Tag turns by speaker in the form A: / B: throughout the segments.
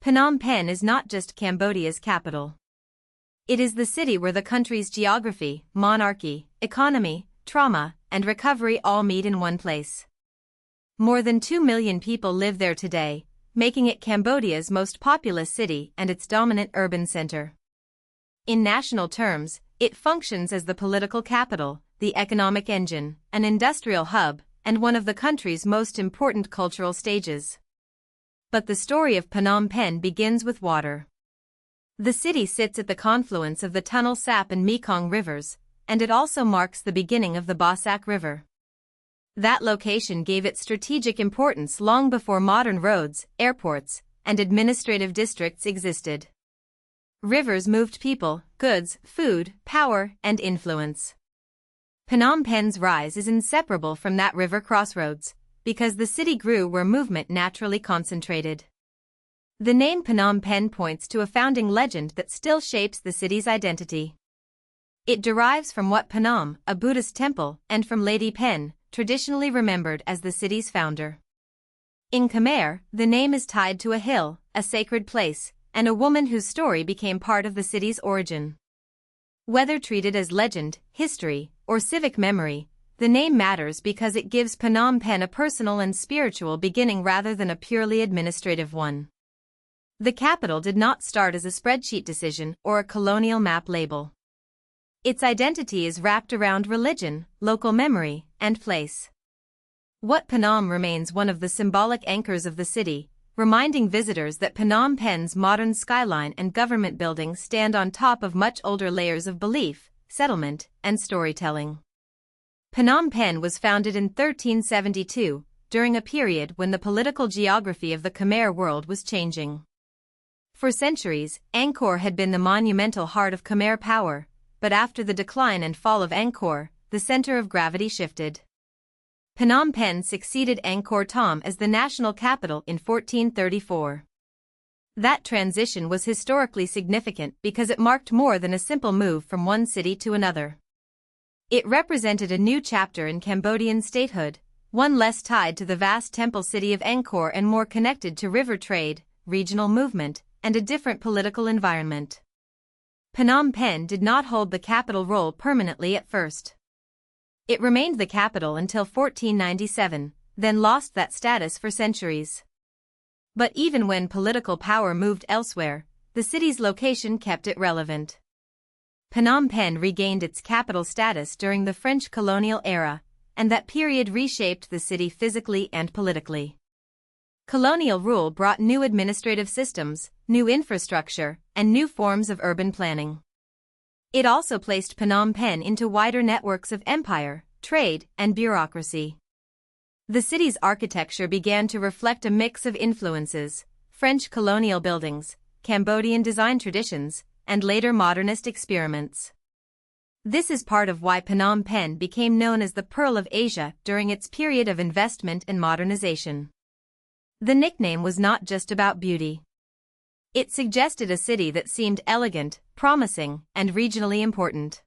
A: Phnom Penh is not just Cambodia's capital. It is the city where the country's geography, monarchy, economy, trauma, and recovery all meet in one place. More than 2 million people live there today, making it Cambodia's most populous city and its dominant urban center. In national terms, it functions as the political capital, the economic engine, an industrial hub, and one of the country's most important cultural stages. But the story of Phnom Penh begins with water. The city sits at the confluence of the Tunnel Sap and Mekong rivers, and it also marks the beginning of the Basak River. That location gave it strategic importance long before modern roads, airports, and administrative districts existed. Rivers moved people, goods, food, power, and influence. Phnom Penh's rise is inseparable from that river crossroads, because the city grew where movement naturally concentrated. The name Phnom Penh points to a founding legend that still shapes the city's identity. It derives from Wat Phnom, a Buddhist temple, and from Lady Pen, traditionally remembered as the city's founder. In Khmer, the name is tied to a hill, a sacred place, and a woman whose story became part of the city's origin. Whether treated as legend, history, or civic memory, the name matters because it gives Phnom Penh a personal and spiritual beginning rather than a purely administrative one. The capital did not start as a spreadsheet decision or a colonial map label. Its identity is wrapped around religion, local memory, and place. Wat Phnom remains one of the symbolic anchors of the city, reminding visitors that Phnom Penh's modern skyline and government buildings stand on top of much older layers of belief, settlement, and storytelling. Phnom Penh was founded in 1372, during a period when the political geography of the Khmer world was changing. For centuries, Angkor had been the monumental heart of Khmer power, but after the decline and fall of Angkor, the center of gravity shifted. Phnom Penh succeeded Angkor Thom as the national capital in 1434. That transition was historically significant because it marked more than a simple move from one city to another. It represented a new chapter in Cambodian statehood, one less tied to the vast temple city of Angkor and more connected to river trade, regional movement, and a different political environment. Phnom Penh did not hold the capital role permanently at first. It remained the capital until 1497, then lost that status for centuries. But even when political power moved elsewhere, the city's location kept it relevant. Phnom Penh regained its capital status during the French colonial era, and that period reshaped the city physically and politically. Colonial rule brought new administrative systems, new infrastructure, and new forms of urban planning. It also placed Phnom Penh into wider networks of empire, trade, and bureaucracy. The city's architecture began to reflect a mix of influences: French colonial buildings, Cambodian design traditions, and later modernist experiments. This is part of why Phnom Penh became known as the Pearl of Asia during its period of investment and modernization. The nickname was not just about beauty. It suggested a city that seemed elegant, promising, and regionally important.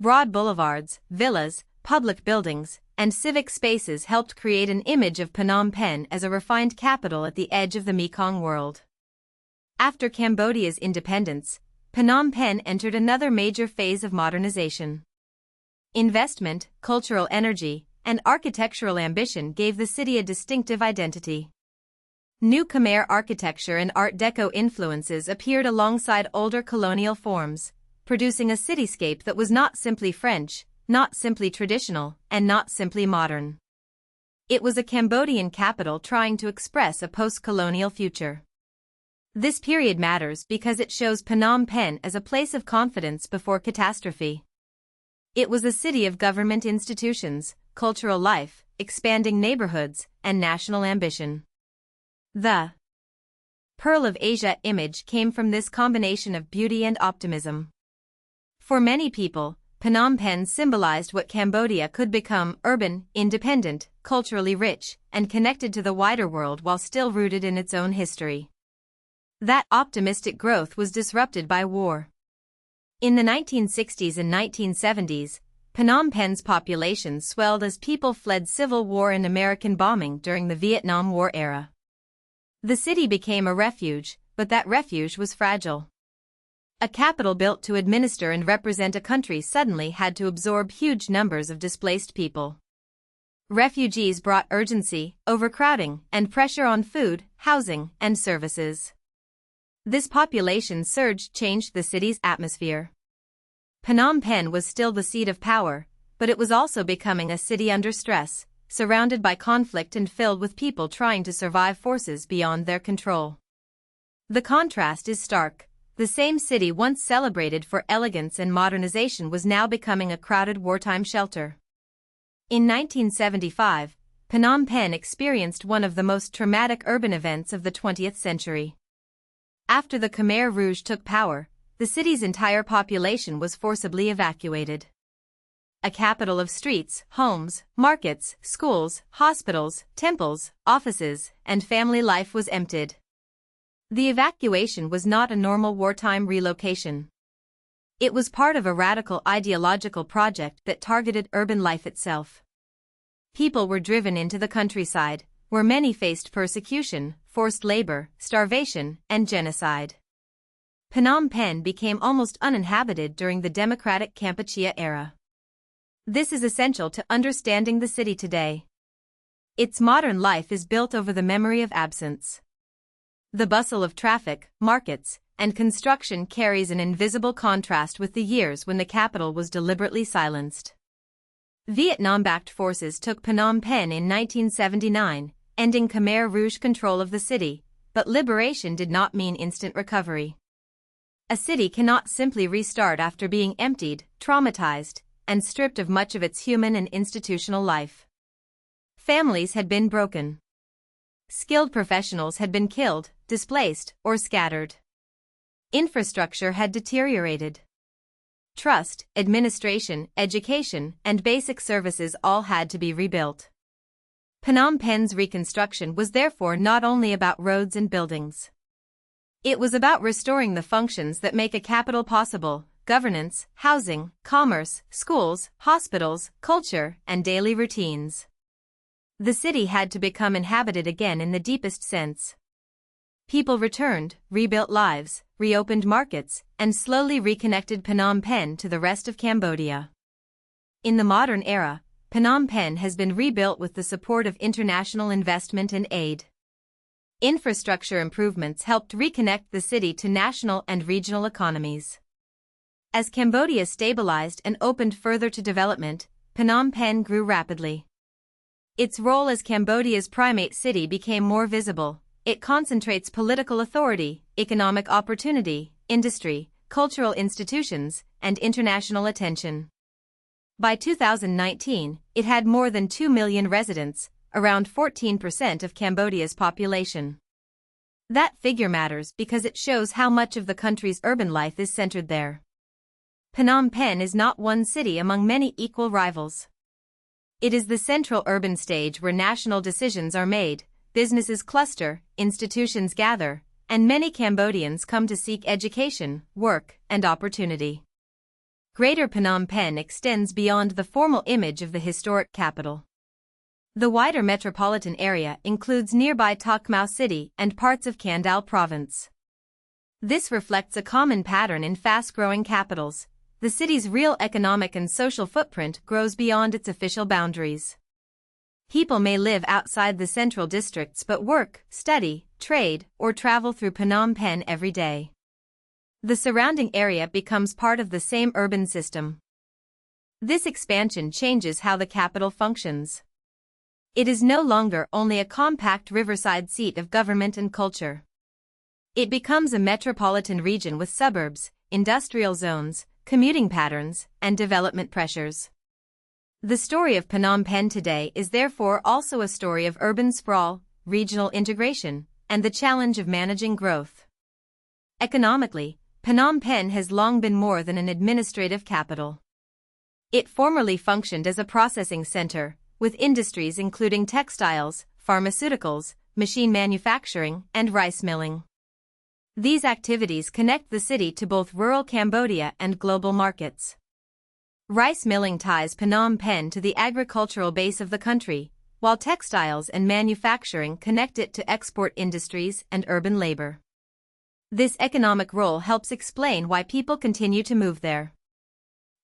A: Broad boulevards, villas, public buildings, and civic spaces helped create an image of Phnom Penh as a refined capital at the edge of the Mekong world. After Cambodia's independence, Phnom Penh entered another major phase of modernization. Investment, cultural energy, and architectural ambition gave the city a distinctive identity. New Khmer architecture and Art Deco influences appeared alongside older colonial forms, producing a cityscape that was not simply French, not simply traditional, and not simply modern. It was a Cambodian capital trying to express a post-colonial future. This period matters because it shows Phnom Penh as a place of confidence before catastrophe. It was a city of government institutions, cultural life, expanding neighborhoods, and national ambition. The Pearl of Asia image came from this combination of beauty and optimism. For many people, Phnom Penh symbolized what Cambodia could become: urban, independent, culturally rich, and connected to the wider world while still rooted in its own history. That optimistic growth was disrupted by war. In the 1960s and 1970s, Phnom Penh's population swelled as people fled civil war and American bombing during the Vietnam War era. The city became a refuge, but that refuge was fragile. A capital built to administer and represent a country suddenly had to absorb huge numbers of displaced people. Refugees brought urgency, overcrowding, and pressure on food, housing, and services. This population surge changed the city's atmosphere. Phnom Penh was still the seat of power, but it was also becoming a city under stress, surrounded by conflict and filled with people trying to survive forces beyond their control. The contrast is stark. The same city once celebrated for elegance and modernization was now becoming a crowded wartime shelter. In 1975, Phnom Penh experienced one of the most traumatic urban events of the 20th century. After the Khmer Rouge took power, the city's entire population was forcibly evacuated. A capital of streets, homes, markets, schools, hospitals, temples, offices, and family life was emptied. The evacuation was not a normal wartime relocation. It was part of a radical ideological project that targeted urban life itself. People were driven into the countryside, where many faced persecution, forced labor, starvation, and genocide. Phnom Penh became almost uninhabited during the democratic Kampuchea era. This is essential to understanding the city today. Its modern life is built over the memory of absence. The bustle of traffic, markets, and construction carries an invisible contrast with the years when the capital was deliberately silenced. Vietnam-backed forces took Phnom Penh in 1979, ending Khmer Rouge control of the city, but liberation did not mean instant recovery. A city cannot simply restart after being emptied, traumatized, and stripped of much of its human and institutional life. Families had been broken. Skilled professionals had been killed, displaced, or scattered. Infrastructure had deteriorated. Trust, administration, education, and basic services all had to be rebuilt. Phnom Penh's reconstruction was therefore not only about roads and buildings. It was about restoring the functions that make a capital possible: governance, housing, commerce, schools, hospitals, culture, and daily routines. The city had to become inhabited again in the deepest sense. People returned, rebuilt lives, reopened markets, and slowly reconnected Phnom Penh to the rest of Cambodia. In the modern era, Phnom Penh has been rebuilt with the support of international investment and aid. Infrastructure improvements helped reconnect the city to national and regional economies. As Cambodia stabilized and opened further to development, Phnom Penh grew rapidly. Its role as Cambodia's primate city became more visible. It concentrates political authority, economic opportunity, industry, cultural institutions, and international attention. By 2019, it had more than 2 million residents, around 14% of Cambodia's population. That figure matters because it shows how much of the country's urban life is centered there. Phnom Penh is not one city among many equal rivals. It is the central urban stage where national decisions are made, businesses cluster, institutions gather, and many Cambodians come to seek education, work, and opportunity. Greater Phnom Penh extends beyond the formal image of the historic capital. The wider metropolitan area includes nearby Tak Mau City and parts of Kandal Province. This reflects a common pattern in fast-growing capitals. The city's real economic and social footprint grows beyond its official boundaries. People may live outside the central districts but work, study, trade, or travel through Phnom Penh every day. The surrounding area becomes part of the same urban system. This expansion changes how the capital functions. It is no longer only a compact riverside seat of government and culture. It becomes a metropolitan region with suburbs, industrial zones, commuting patterns, and development pressures. The story of Phnom Penh today is therefore also a story of urban sprawl, regional integration, and the challenge of managing growth. Economically, Phnom Penh has long been more than an administrative capital. It formerly functioned as a processing center, with industries including textiles, pharmaceuticals, machine manufacturing, and rice milling. These activities connect the city to both rural Cambodia and global markets. Rice milling ties Phnom Penh to the agricultural base of the country, while textiles and manufacturing connect it to export industries and urban labor. This economic role helps explain why people continue to move there.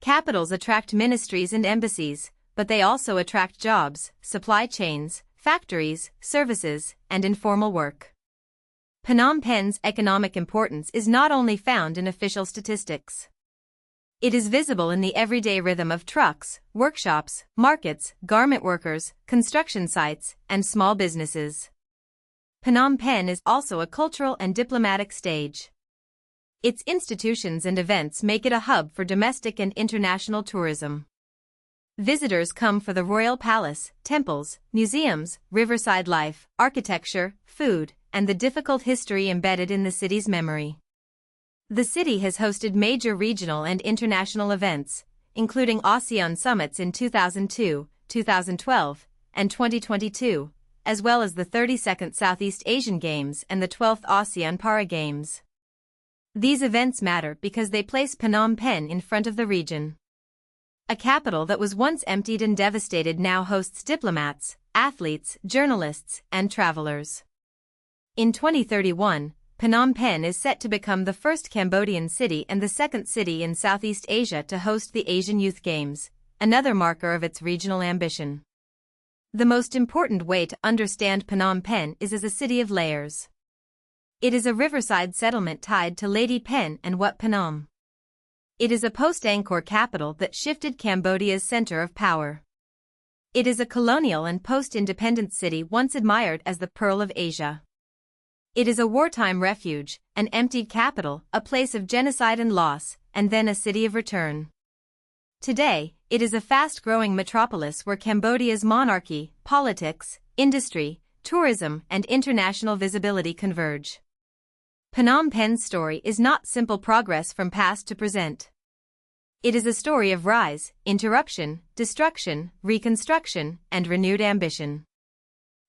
A: Capitals attract ministries and embassies, but they also attract jobs, supply chains, factories, services, and informal work. Phnom Penh's economic importance is not only found in official statistics. It is visible in the everyday rhythm of trucks, workshops, markets, garment workers, construction sites, and small businesses. Phnom Penh is also a cultural and diplomatic stage. Its institutions and events make it a hub for domestic and international tourism. Visitors come for the royal palace, temples, museums, riverside life, architecture, food, and the difficult history embedded in the city's memory. The city has hosted major regional and international events, including ASEAN summits in 2002, 2012, and 2022, as well as the 32nd Southeast Asian Games and the 12th ASEAN Para Games. These events matter because they place Phnom Penh in front of the region. A capital that was once emptied and devastated now hosts diplomats, athletes, journalists, and travelers. In 2031, Phnom Penh is set to become the first Cambodian city and the second city in Southeast Asia to host the Asian Youth Games, another marker of its regional ambition. The most important way to understand Phnom Penh is as a city of layers. It is a riverside settlement tied to Lady Pen and Wat Phnom. It is a post-Angkor capital that shifted Cambodia's center of power. It is a colonial and post-independence city once admired as the Pearl of Asia. It is a wartime refuge, an emptied capital, a place of genocide and loss, and then a city of return. Today, it is a fast-growing metropolis where Cambodia's monarchy, politics, industry, tourism, and international visibility converge. Phnom Penh's story is not simple progress from past to present. It is a story of rise, interruption, destruction, reconstruction, and renewed ambition.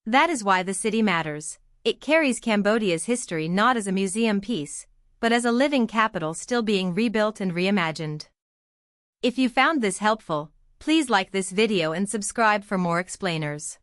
A: That is why the city matters. It carries Cambodia's history not as a museum piece, but as a living capital still being rebuilt and reimagined. If you found this helpful, please like this video and subscribe for more explainers.